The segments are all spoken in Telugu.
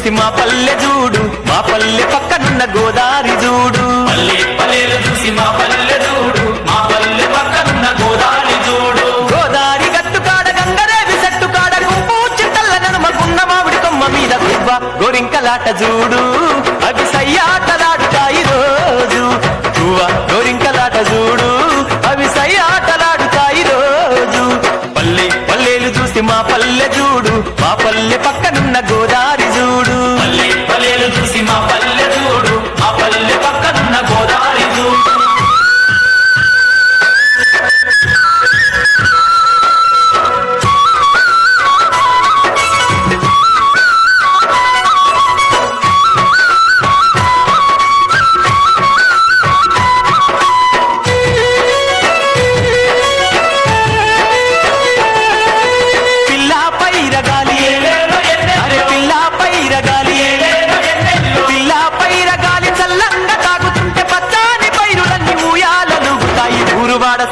చూసి మా పల్లె చూడు, మా పల్లె పక్కనున్న గోదారి చూడు. పల్లె పల్లెలు చూసి మా పల్లె చూడు, మా పల్లె పక్కనున్న గోదారి చూడు. గోదారి గట్టు కాడ గంగరేవి చెట్టు కాడ గుంపు చింతల్ల నడుమ గున్న మామిడి కొమ్మ మీద గువ్వ గోరింకలాట చూడు. అవి సయ్యాటలాడుతాయి రోజు, గువ్వ గోరింకలాట చూడు. అవి సయ్యాటలాడుతాయి రోజు. పల్లె పల్లెలు చూసి మా పల్లె చూడు, మా పల్లె పక్కనున్న గోదారి చూడు. పల్లె పల్లెలు చూసి మా పల్లె చూడు, మా పల్లె పక్కనున్న గోదారి చూడు.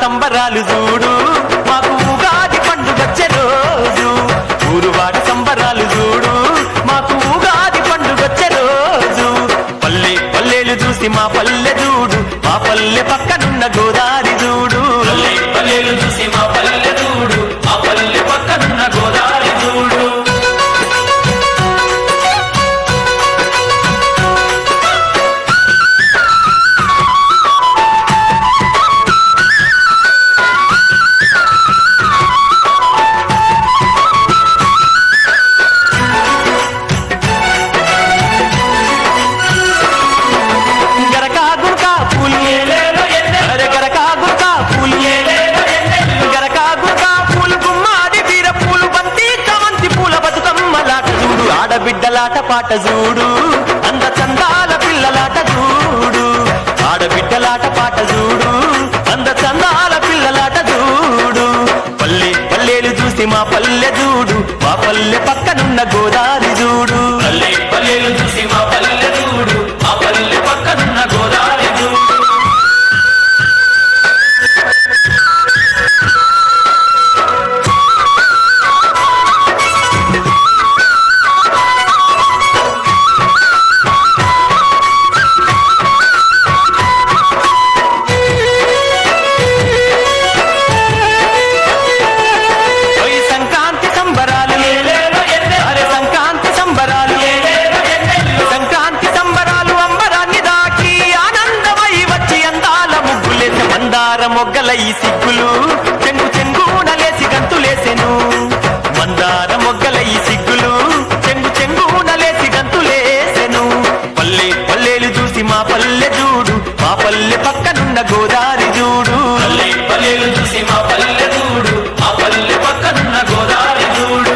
సంబరాలు చూడు, మాకు ఉగాది పండుగొచ్చే రోజు. ఊరువాడ సంబరాలు చూడు, మాకు ఉగాది పండుగొచ్చే రోజు. పల్లె పల్లెలు చూసి మా పల్లె చూడు, మా పల్లె పక్కనున్న గోదారి చూడు. పల్లె పల్లెలు చూసి మా పల్లె చూడు, మా పల్లె పక్కనున్న గోదారి చూడు. ఆడబిడ్డలాట పాట చూడు, అంద చందాల పిల్లలాట చూడు. ఆడబిడ్డలాట పాట చూడు, అంద చందాల పిల్లలాట చూడు. పల్లె పల్లెలు చూసి మా పల్లె చూడు, మా పల్లె పక్కనున్న గోదారి చూడు. పల్లె పల్లెలు చూసి మా పల్లె చూడు, మా పల్లె పక్కనున్న గోదారి చూడు. మొగ్గల ఈ సిగ్గులు చెంగు చెంగునలేసి గంతులేసెను. మందార మొగ్గల ఈ సిగ్గులు చెంగు చెంగునలేసి గంతులేసెను. పల్లె పల్లెలు చూసి మా పల్లె చూడు, మా పల్లె పక్కనున్న గోదారి చూడు. పల్లె పల్లెలు చూసి మా పల్లె చూడు, మా పల్లె పక్కనున్న గోదారి చూడు.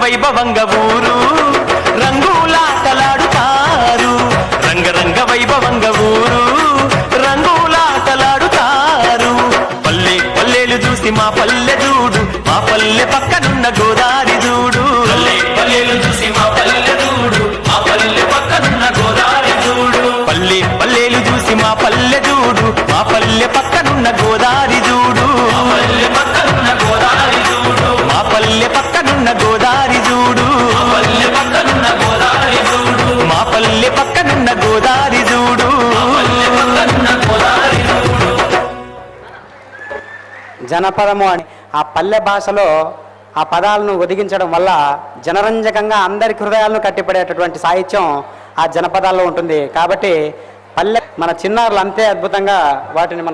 వైభవంగ ఊరు రంగులాటలాడుతారు. రంగరంగ వైభవంగ ఊరు రంగులాటలాడుతారు. పల్లె పల్లెలు చూసి మా పల్లె చూడు, మా పల్లె పక్కనున్న గోదారి చూడు. పల్లె పల్లెలు చూసి మా పల్లె చూడు, మా పల్లె పక్కనున్న గోదారి చూడు. పల్లె పల్లెలు చూసి మా పల్లె చూడు, మా పల్లె పక్కనున్న గోదారి చూడు. మా పల్లె పక్కనున్న గోదారి చూడు. మా పల్లె పక్కనున్న గోదారి చూడు. మా పల్లె పక్కనున్న గోదారి చూడు. మా పల్లె పక్కనున్న గోదారి చూడు. మా పల్లె పక్కనున్న గోదారి చూడు. జనపదము అని ఆ పల్లె భాషలో ఆ పదాలను ఒదిగించడం వల్ల జనరంజకంగా అందరి హృదయాలను కట్టిపడేటటువంటి సాహిత్యం ఆ జనపదాల్లో ఉంటుంది. కాబట్టి పల్లె మన చిన్నారులు అంతే అద్భుతంగా వాటిని మన